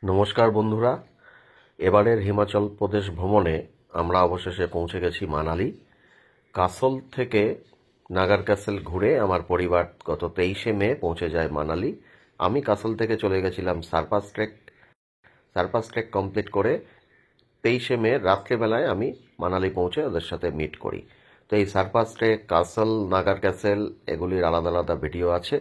নমস্কার বন্ধুরা, এবারের হিমাচল প্রদেশ ভ্রমণে আমরা অবশেষে পৌঁছে গেছি মানালি। কাসল থেকে নাগার ক্যাসেল ঘুরে আমার পরিবার গত 23শে মে পৌঁছে যায় মানালি। আমি কাসল থেকে চলে গেছিলাম সারপাস ট্রেক কমপ্লিট করে 23শে মে রাত্রেবেলায় আমি মানালি পৌঁছে ওদের সাথে মিট করি। তো এই সারপাস ট্রেক, কাসল, নাগার ক্যাসেল এগুলির আলাদা আলাদা ভিডিও আছে।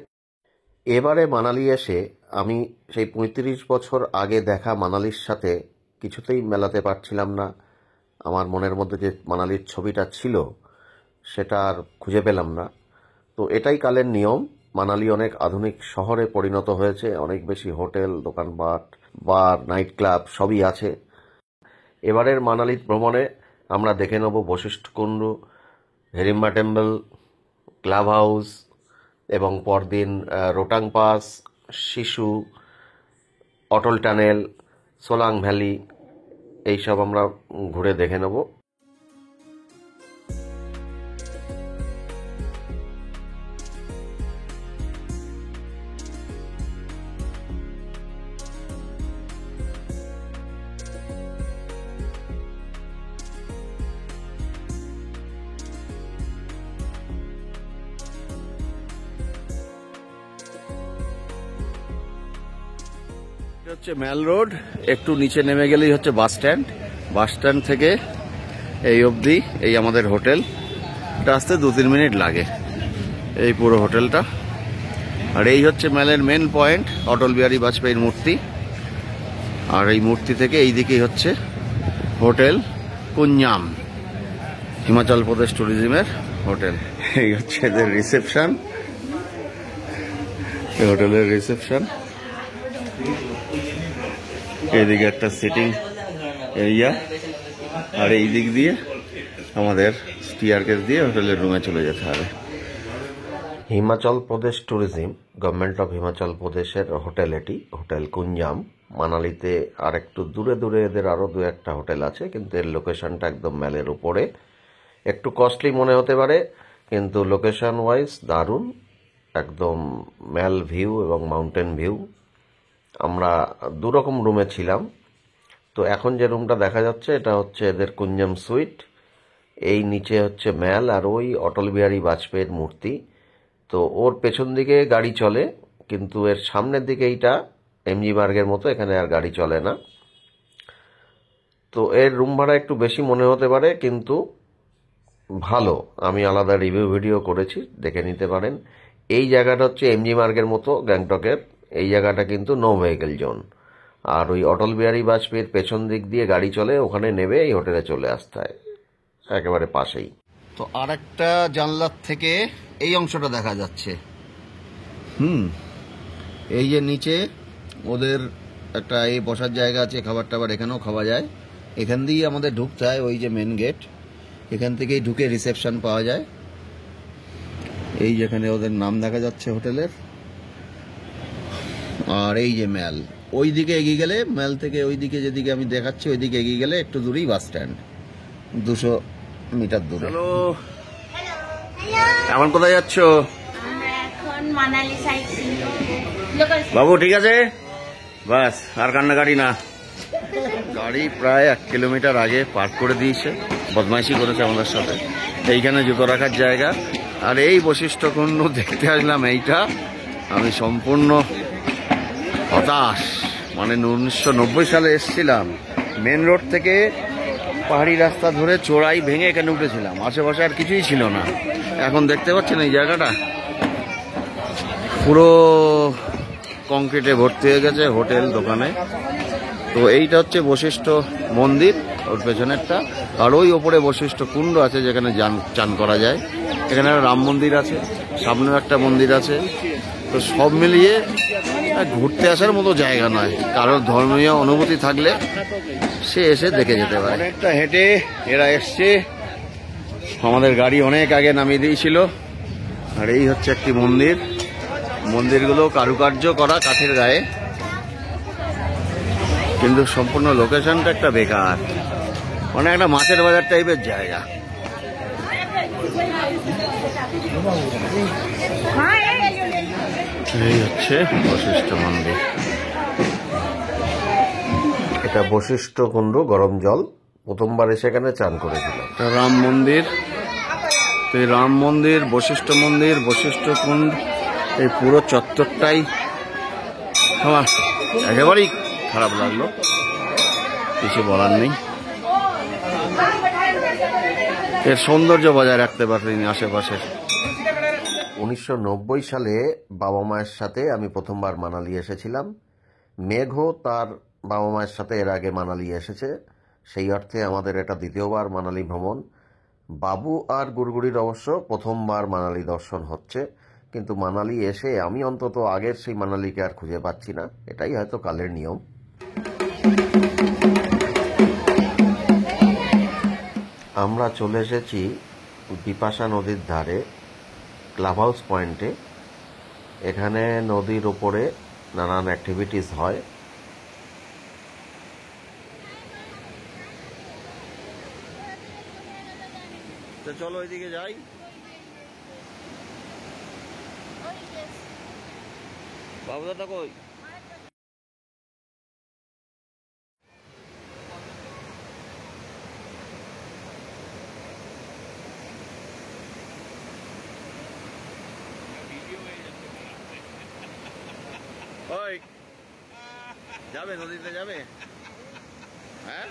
এবারে মানালি এসে আমি সেই 35 বছর আগে দেখা মানালির সাথে কিছুতেই মেলাতে পারছিলাম না। আমার মনের মধ্যে যে মানালির ছবিটা ছিল সেটা আর খুঁজে পেলাম না। তো এটাই কালের নিয়ম, মানালি অনেক আধুনিক শহরে পরিণত হয়েছে, অনেক বেশি হোটেল, দোকানপাট, বার, নাইট ক্লাব সবই আছে। এবারের মানালি ভ্রমণে আমরা দেখে নেব বশিষ্ঠ কুণ্ড, হিড়িম্বা টেম্পল, ক্লাব হাউস এবং পরদিন রোটাং পাস, শিশু, অটল টানেল, সোলাং ভ্যালি এইসব আমরা ঘুরে দেখে নেব। হচ্ছে মেল রোড, একটু নিচে নেমে গেলেই হচ্ছে বাস স্ট্যান্ড থেকে এই অবধি এই আমাদের হোটেল। এটা আসতে 2-3 মিনিট লাগে এই পুরো হোটেলটা। আর এই হচ্ছে মেলের মেন পয়েন্ট, অটল বিহারী বাজপেয়ীর মূর্তি। আর এই মূর্তি থেকে এই দিকেই হচ্ছে হোটেল কুঞ্জাম, হিমাচল প্রদেশ ট্যুরিজমের হোটেল। এই হচ্ছে এদের রিসেপশন, এই হোটেলের রিসেপশন। এইদিকে একটা সিটিং এরিয়া, আর এই দিক দিয়ে আমাদের স্টিয়ারকেস দিয়ে হোটেলের রুমে চলে যেতে হবে। Himachal Pradesh tourism, government of Himachal প্রদেশের হোটেল এটি, হোটেল কুঞ্জাম। মানালিতে আর একটু দূরে দূরে এদের আরও 2-1টা হোটেল আছে, কিন্তু এর লোকেশনটা একদম মেলের উপরে। একটু কস্টলি মনে হতে পারে, কিন্তু লোকেশন ওয়াইজ দারুণ, একদম মেল ভিউ এবং মাউন্টেন ভিউ। আমরা 2 রকম রুমে ছিলাম। তো এখন যে রুমটা দেখা যাচ্ছে এটা হচ্ছে এদের কুঞ্জাম সুইট। এই নিচে হচ্ছে মেল, আর ওই অটল বিহারী বাজপেয়ীর মূর্তি। তো ওর পেছন দিকে গাড়ি চলে, কিন্তু এর সামনের দিকে এইটা এমজি মার্গের মতো, এখানে আর গাড়ি চলে না। তো এর রুম ভাড়া একটু বেশি মনে হতে পারে, কিন্তু ভালো। আমি আলাদা রিভিউ ভিডিও করেছি, দেখে নিতে পারেন। এই জায়গাটা হচ্ছে এমজি মার্গের মতো গ্যাংটকের, এই জায়গাটা কিন্তু নো ভেহিকেল জোন। আর ওই অটল বিহারী বাজপেয়ীর পেছন দিক দিয়ে গাড়ি চলে, ওখানে নেবে এই হোটেলে চলে আসতে হয়, একেবারে পাশেই। তো আর একটা জানলার থেকে এই অংশটা দেখা যাচ্ছে। এই যে নিচে ওদের একটা এই বসার জায়গা আছে, খাবার টাবার এখানেও খাওয়া যায়। এখান দিয়েই আমাদের ঢুকতে হয়, ওই যে মেন গেট, এখান থেকেই ঢুকে রিসেপশন পাওয়া যায়। এই যেখানে ওদের নাম দেখা যাচ্ছে হোটেলের। আর এই যে মেল, ওই দিকে এগিয়ে গেলে, মেল থেকে ওই দিকে যেদিকে আমি দেখাচ্ছি ওই দিকে এগিয়ে গেলে একটু দূরেই বাস স্ট্যান্ড, 200 মিটার দূরে। হ্যালো, এখন কোথায় যাচ্ছ? বাবু ঠিক আছে, বাস আর কান্নাকাটি না। গাড়ি প্রায় 1 কিলোমিটার আগে পার্ক করে দিয়েছে, বদমাইশি করেছে আমাদের সাথে। এইখানে জুতো রাখার জায়গা। আর এই বশিষ্ঠ কুণ্ড দেখতে আসলাম, এইটা আমি সম্পূর্ণ হতাশ। মানে 1990 সালে এসেছিলাম, মেন রোড থেকে পাহাড়ি রাস্তা ধরে চোরাই ভেঙে এখানে উঠেছিলাম, আশেপাশে আর কিছুই ছিল না। এখন দেখতে পাচ্ছেন এই জায়গাটা পুরো কংক্রিটে ভর্তি হয়ে গেছে, হোটেল, দোকানে। তো এইটা হচ্ছে বশিষ্ঠ মন্দির, ওর পেছনেরটা। আর ওই ওপরে বশিষ্ঠ কুণ্ড আছে, যেখানে চান করা যায়। এখানে রাম মন্দির আছে, সামনেও একটা মন্দির আছে। তো সব মিলিয়ে ঘুরতে আসার মতো জায়গা নয়, কারোর ধর্মীয় অনুভূতি থাকলে সে এসে দেখে যেতে পারে। অনেকটা হেঁটে এরা এসছে, আমাদের গাড়ি অনেক আগে নামিয়ে দিয়েছিল। আর এই হচ্ছে একটি মন্দির, মন্দিরগুলো কারুকার্য করা কাঠের গায়ে, কিন্তু সম্পূর্ণ লোকেশনটা একটা বেকার, মানে একটা মাছের বাজার টাইপের জায়গা। এই হচ্ছে বশিষ্ঠ মন্দির। এটা বশিষ্ঠ কুণ্ড, গরম জল। প্রথমবার সেখানে চান করেছিলাম। রাম মন্দির, তো এই রাম মন্দির, বশিষ্ঠ মন্দির, বশিষ্ঠ কুণ্ড, এই পুরো চত্বরটাই আমার একেবারেই খারাপ লাগলো, কিছু বলার নেই। এর সৌন্দর্য বজায় রাখতে পারিনি আশেপাশের। 1990 সালে বাবা মায়ের সাথে আমি প্রথমবার মানালি এসেছিলাম। মেঘও তার বাবা মায়ের সাথে এর আগে মানালি এসেছে, সেই অর্থে আমাদের এটা দ্বিতীয়বার মানালি ভ্রমণ। বাবু আর গুড়গুড়ির অবশ্য প্রথমবার মানালি দর্শন হচ্ছে, কিন্তু মানালি এসে আমি অন্তত আগের সেই মানালিকে আর খুঁজে পাচ্ছি না। এটাই হয়তো কালের নিয়ম। আমরা চলে এসেছি বিপাশা নদীর ধারে, ক্লাব হাউস পয়েন্টে। এখানে নদীর ওপরে নানান অ্যাক্টিভিটিস হয়। তো চলো ওইদিকে যাই। বাবু দাদা কই? ওই যাবে, নদীতে যাবে? হ্যাঁ,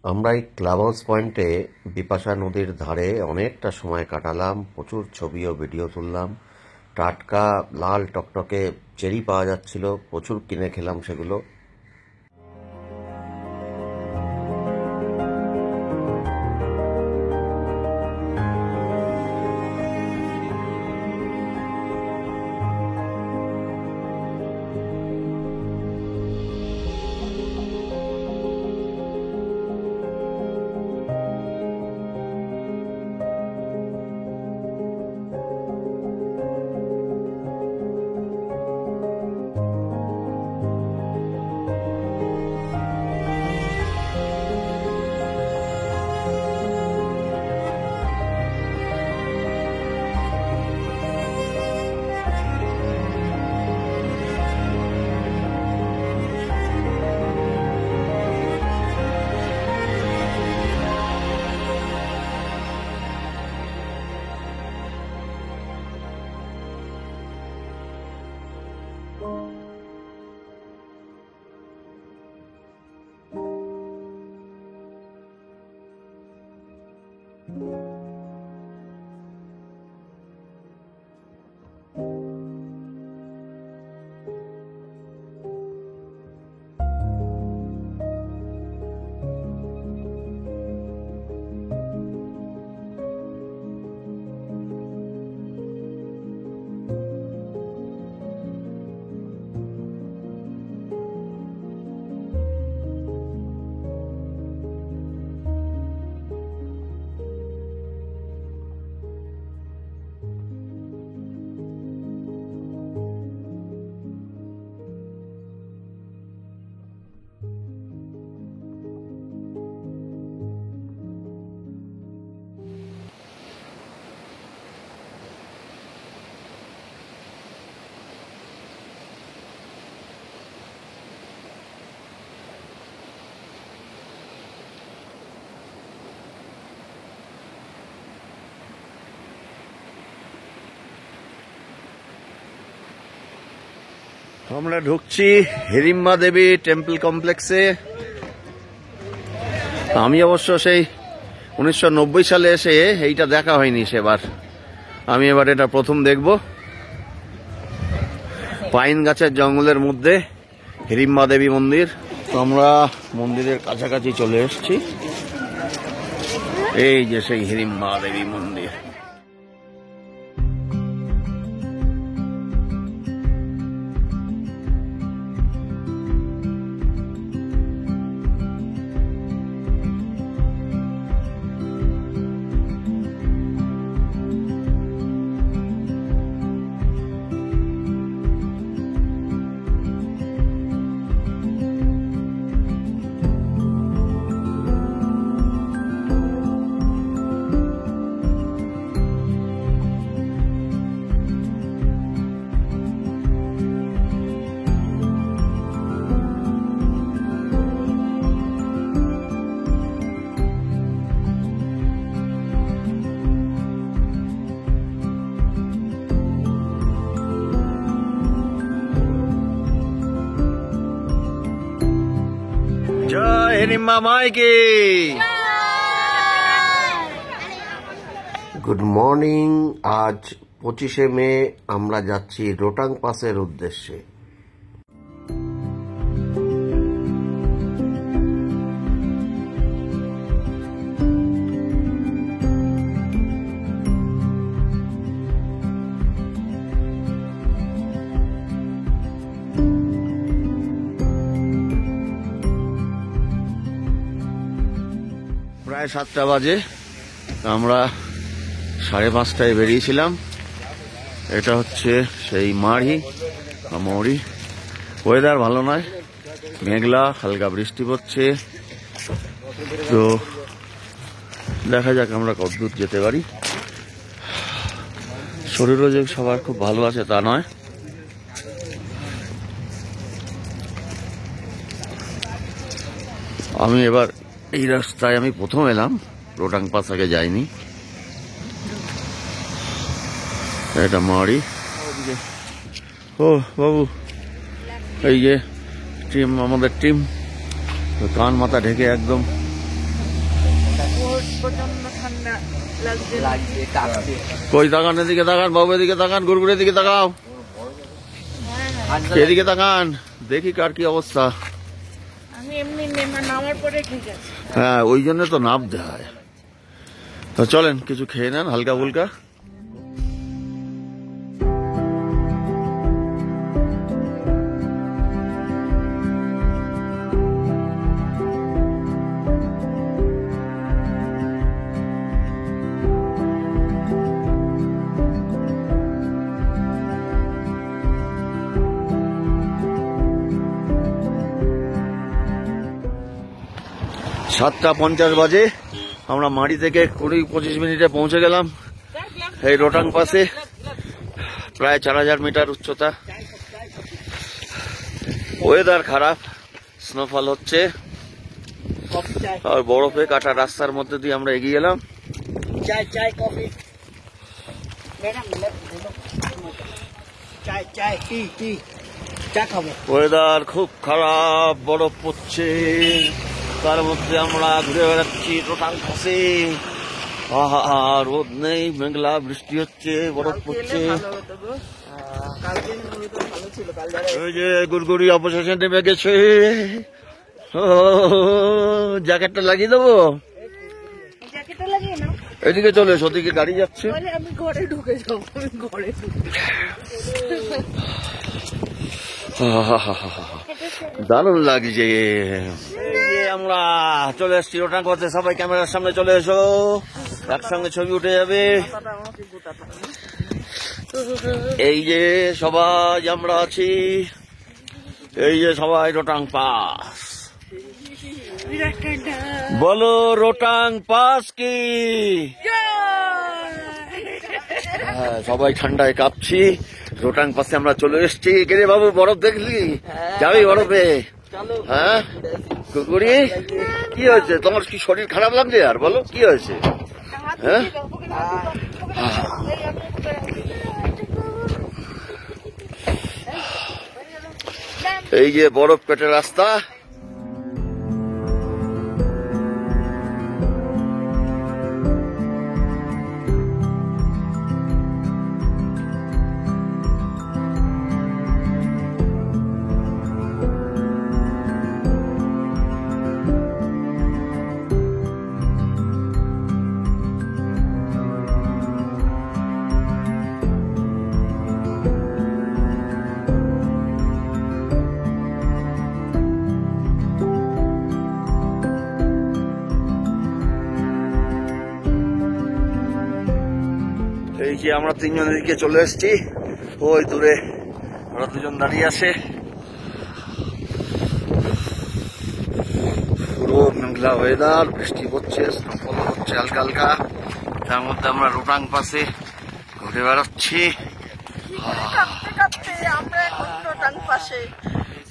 আমরা এই ক্লাব হাউস পয়েন্টে বিপাশা নদীর ধারে অনেকটা সময় কাটালাম। প্রচুর ছবি ও ভিডিও তুললাম। টাটকা লাল টকটকে চেরি পাওয়া যাচ্ছিল, প্রচুর কিনে খেলাম সেগুলো। আমরা ঢুকছি হিড়িম্বা দেবী টেম্পল কমপ্লেক্সে। আমি অবশ্য সেই 1990 সালে এসে এইটা দেখা হয়নি সেবার। আমি এবার এটা প্রথম দেখব। পাইন গাছের জঙ্গলের মধ্যে হিড়িম্বা দেবী মন্দির। তো আমরা মন্দিরের কাছাকাছি চলে এসেছি। এই যে সেই হিড়িম্বা দেবী মন্দির। জয় হিড়িম্বা মাইকি। Good morning. আজ 25শে মে আমরা যাচ্ছি রোটাং পাসের উদ্দেশ্যে। প্রায় 7টা বাজে। আমরা 5:30টায় বেরিয়েছিলাম। এটা হচ্ছে সেই মৌরি। ওয়েদার ভালো নয়, মেঘলা, হালকা বৃষ্টি পড়ছে। তো দেখা যাক আমরা কতদূর যেতে পারি। শরীরও যে সবার খুব ভালো আছে তা নয়। আমি এবার এই রাস্তায় আমি প্রথম এলাম, রোটাং পাস আগে যাইনি। এটা মারি। ও বাবু, এই যে টিম, আমাদের টিম, কান মাথা ঢেকে একদম। কই তাকান, এদিকে তাকান বাবু, এদিকে তাকান, গুড়গুড়ের দিকে তাকাও, এদিকে তাকান, দেখি কার কি অবস্থা। হ্যাঁ, ওই জন্য তো নামতে হয়। তো চলেন কিছু খেয়ে নেন হালকা ফুলকা। সাতটা 50 বাজে আমরা মাড়ি থেকে 20-25 মিনিটে পৌঁছে গেলাম এই রোটাং পাসে। প্রায় 4000 মিটার উচ্চতা। ওয়েদার খারাপ, স্নোফল হচ্ছে আর বরফে কাটা রাস্তার মধ্যে দিয়ে আমরা এগিয়ে এলাম। ওয়েদার খুব খারাপ, বরফ পড়ছে, তার মধ্যে আমরা ঘুরে বেড়াচ্ছি রোটাং পাসে। আহা, রোদ নেই, মেঘলা, বৃষ্টি হচ্ছে, বরফ পড়ছে। ওই যে গুড়গুড়ি অবশেষে নেমে গেছে। জ্যাকেটটা লাগিয়ে দেবো? এদিকে চলে এসো, ওদিকে গাড়ি যাচ্ছে। আমি ঘরে ঢুকে যাবো, আমি ঘরে দারুণ লাগছে। আমরা চলে এসছি রোটাং পাসে। সবাই ক্যামেরার সামনে চলে এসো, একসঙ্গে ছবি উঠে যাবে। এই যে সবাই আমরা আছি, এই যে সবাই রোটাং পাস। বলো রোটাং পাস কি? হ্যাঁ, সবাই ঠান্ডায় কাঁপছি। রোটাং পাসে আমরা চলে এসছি। কে বাবু, বরফ দেখলি? যাবি বরফে? হ্যাঁ কুকুরি, কি হয়েছে তোমার? কি শরীর খারাপ লাগছে? আর বলো কি হয়েছে? হ্যাঁ, এই যে বরফ কেটে রাস্তা। নিচে আমরা তিনজনের দিকে চলে এসেছি। ওই দূরে ওরা দুজন দাঁড়িয়ে আছে। পুরো মেঘলা ওয়েদার, বৃষ্টি পড়ছে, স্নোফল হচ্ছে হালকা হালকা। তার মধ্যে আমরা রোটাং পাসে ঘুরে বেড়াচ্ছি। কাঁপতে কাঁপতে আমরা এখন রোটাং পাশে,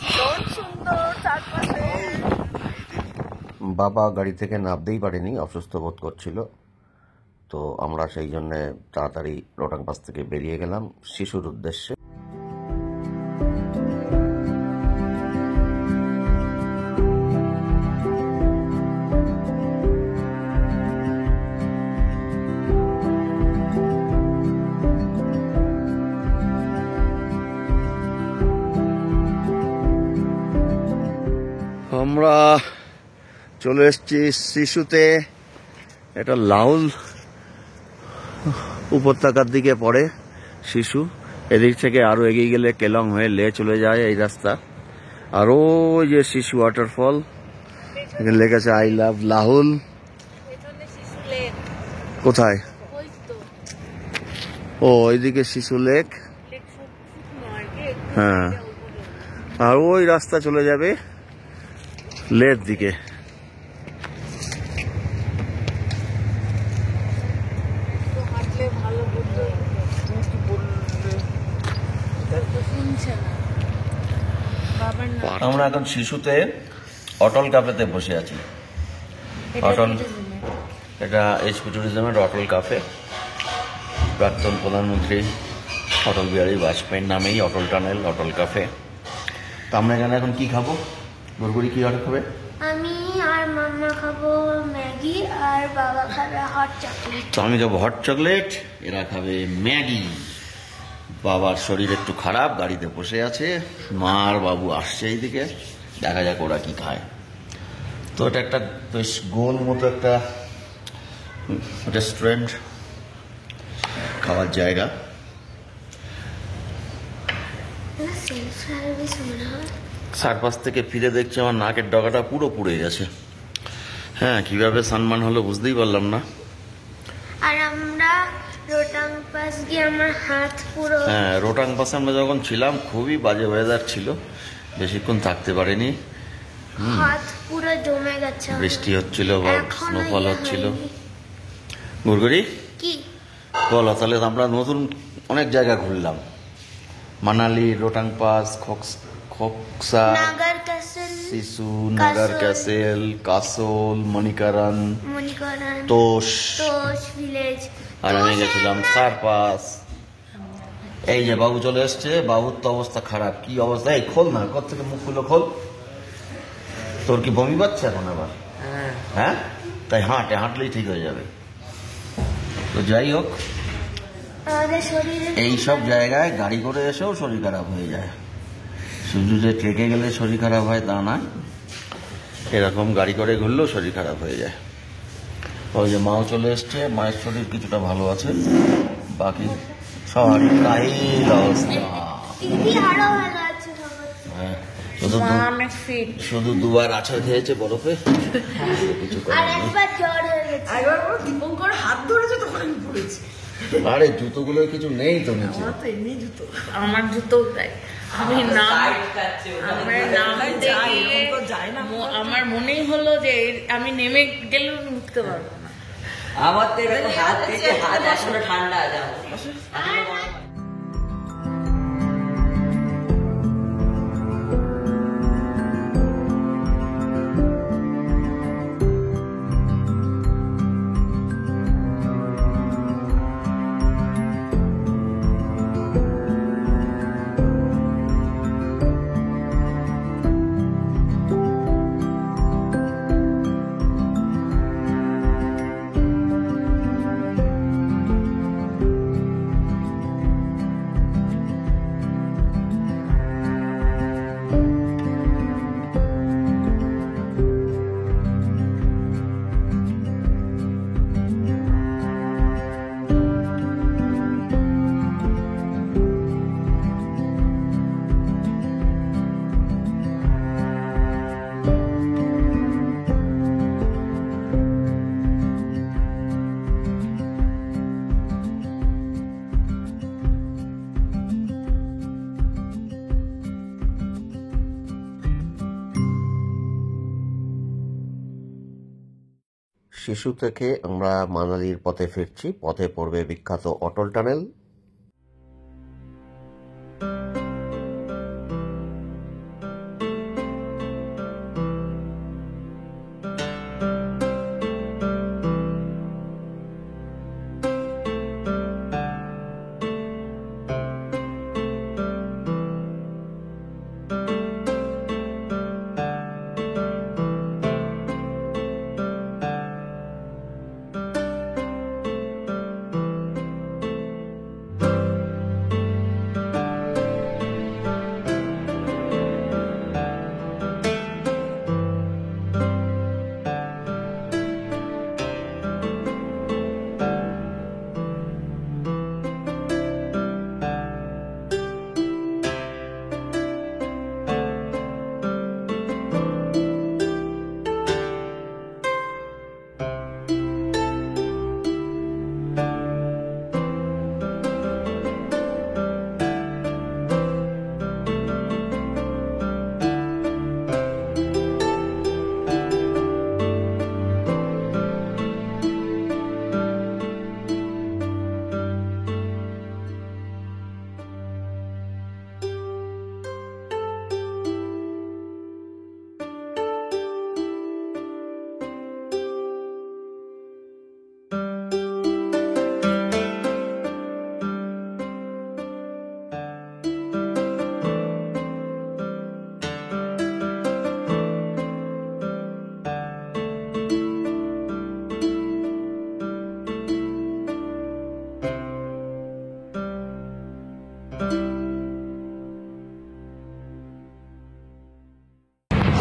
ভীষণ সুন্দর চারপাশে। বাবা গাড়ি থেকে নামতেই পারেনি, অসুস্থ বোধ করছিল। তো আমরা সেই জন্য তাড়াতাড়ি রোটাং পাস থেকে বেরিয়ে গেলাম শিশুর উদ্দেশ্যে। আমরা চলে এসেছি শিশুতে। এটা লাউল উপত্যকার দিকে পড়ে শিশু। এদিক থেকে আরো এগিয়ে গেলে কেলং হয়ে লে চলে যায় এই রাস্তা। আর ওই যে শিশু ওয়াটারফল, এখানে লেখা আই লাভ লাহুল। কোথায়? ও ওইদিকে শিশু লেক। হ্যাঁ, আর ওই রাস্তা চলে যাবে লের দিকে। আমরা এখন শিশুতে অটল কাফেতে বসে আছি। অটল, এটা এইচপি ট্যুরিজমের অটল কাফে। প্রাক্তন প্রধানমন্ত্রী অটল বিহারী বাজপেয়ীর নামেই অটল টানেল, অটল কাফে। তো আমরা এখানে এখন কি খাবো? গড়গড়ি কি অর্ডার খাবে? আমি আর মাম্মা খাবো ম্যাগি, আর বাবা খাবে হট চকলেট। তো আমি খাবো হট চকলেট, এরা খাবে ম্যাগি। বাবার শরীর একটু খারাপ, গাড়িতে বসে আছে। মা আর বাবু আসছে এইদিকে, দেখা যাক ওরা কি খায়। তো এটা একটা বেশ গোল মতো একটা রেস্টুরেন্ট, খাওয়ার জায়গা। চারপাশ থেকে ফিরে দেখছি আমার নাকের ডগাটা পুরো পুড়ে গেছে। হ্যাঁ, কিভাবে সানমান হলো বুঝতেই পারলাম না। আর আমরা রোটাং পাস গিয়ে আমার হাত পুরো, হ্যাঁ, রোটাং পাসে আমরা যখন ছিলাম খুবই বাজে ওয়েদার ছিল, বেশিক্ষণ থাকতে পারিনি। হাত পুরো জমে গেছে। বৃষ্টি হচ্ছিল, এখনো স্নোফল ইয়ে হচ্ছিল। হয়নি। গুড়গুড়ি কি বলো তাহলে, আমরা নতুন অনেক জায়গা ঘুরলাম। মানালি, রোটাং পাস, খোকসা, নাগার ক্যাসেল, শিশু, নাগার ক্যাসেল, কাসোল, মণিকারণ, মণিকরণ, তোষ, তোষ ভিলেজ। আর আমি গেছিলাম সারপাস। এই যে বাবু চলে এসছে, বাবুর তো অবস্থা খারাপ। কি অবস্থা? এই খোল না, কত থেকে মুখগুলো খোল। তোর কি বমি পাচ্ছে এখন আবার? হ্যাঁ, তাই হাঁটলেই ঠিক হয়ে যাবে। তো যাই হোক, আমাদের শরীরে এই সব জায়গায় গাড়ি করে এসেও শরীর খারাপ হয়ে যায়। শুধু যে ট্রেকে গেলে শরীর খারাপ হয় তা না, এরকম গাড়ি করে ঘুরলেও শরীর খারাপ হয়ে যায়। ওই যে মাও চলে এসছে, মায়ের শরীর কিছুটা ভালো আছে, বাকি সবারই কাহিল অবস্থা। দিদি আরো ভালো আছে সবার। হ্যাঁ, অনেক ফিট। শুধু দুবার আছাড় খেয়েছে বরফে, কিছু আর করার নেই। একবার জ্বর হয়ে গেছে। একবার পুরো দীপঙ্কর হাত ধরেছে, তখন আমি পড়েছি। আরে জুতোগুলো কিছু নেই তো নিচে। আমার তো এমনি জুতো, আমার জুতো তাই। আমি নাম আমার নামতে গিয়ে আমার মনেই হলো যে আমি নেমে গেলে উঠতে পারবো না। আমার তো এরকম হাত থেকে হাত এখনো ঠান্ডা আছে আমার। শিশু থেকে আমরা মানালির পথে ফিরছি। পথে পড়বে বিখ্যাত অটল টানেল।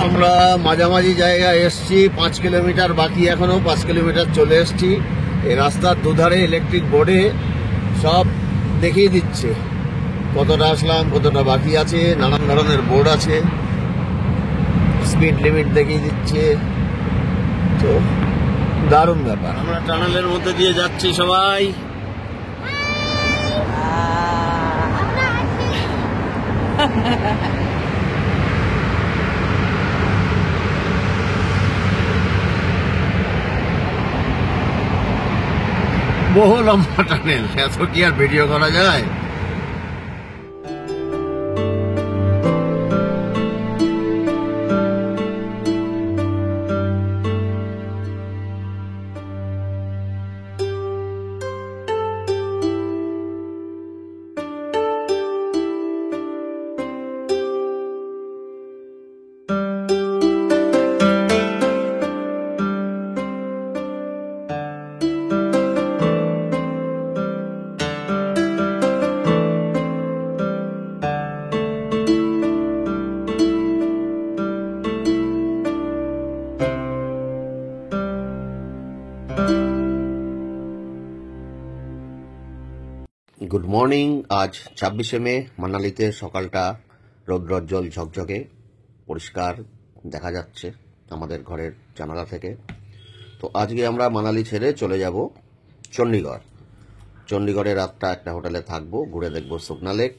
আমরা মাঝামাঝি জায়গায় এসছি, 5 কিলোমিটার বাকি, এখনো 5 কিলোমিটার চলে এসছি। এই রাস্তার দুধারে ইলেকট্রিক বোর্ডে সব দেখিয়ে দিচ্ছে কতটা আসলাম, কতটা বাকি আছে। নানান ধরনের বোর্ড আছে, স্পিড লিমিট দেখিয়ে দিচ্ছে। তো দারুণ ব্যাপার। আমরা টানেলের মধ্যে দিয়ে যাচ্ছি সবাই। বহু লম্বা টানেল, এত কি আর ভিডিও করা যায়? Good morning. আজ 26শে মে। মানালিতে সকালটা রৌদ্রোজ্জ্বল ঝকঝকে পরিষ্কার দেখা যাচ্ছে আমাদের ঘরের জানালা থেকে। তো আজকে আমরা মানালি ছেড়ে চলে যাব চণ্ডীগড়। চণ্ডীগড়ে রাতটা একটা হোটেলে থাকবো, ঘুরে দেখবো সুকনা লেক।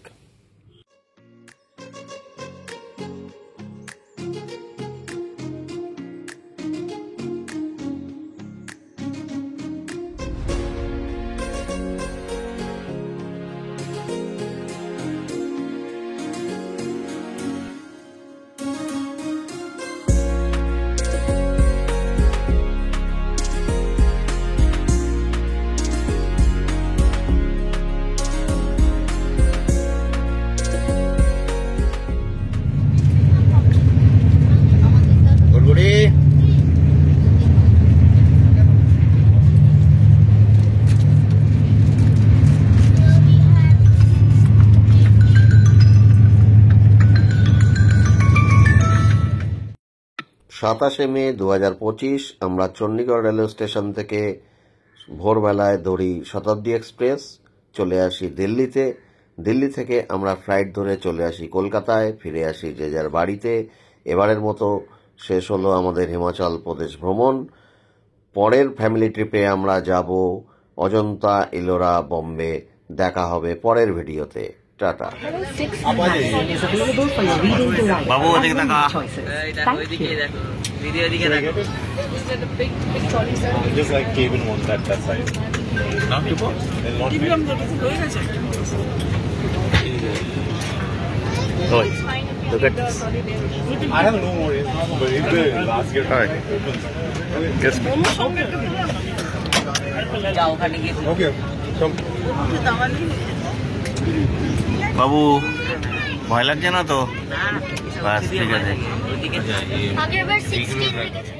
সাতাশে মে 2025 আমরা চণ্ডীগড় রেলওয়ে স্টেশন থেকে ভোরবেলায় ধরি শতাব্দী এক্সপ্রেস, চলে আসি দিল্লিতে। দিল্লি থেকে আমরা ফ্লাইট ধরে চলে আসি কলকাতায়, ফিরে আসি যে যার বাড়িতে। এবারের মতো শেষ হলো আমাদের হিমাচল প্রদেশ ভ্রমণ। পরের ফ্যামিলি ট্রিপে আমরা যাব অজন্তা, ইলোরা, বম্বে। দেখা হবে পরের ভিডিওতে। Tata. Is available for your reading device. বাবু, ওদিকে তাকা। Choices. দেখো Thank ওইদিকে you. দেখো। ভিডিও দিকে Should I দেখো। get it? Just like Kevin wants that size. Not too much. Not big. Oh, look at this. I have no more. But if the last year Hi. Guess যাও ওখানে গিয়ে okay. Come. বাবু ভয় লাগছে না তো? না বাস, ঠিক আছে। ওইদিকে আগের বার 16 রেখেছে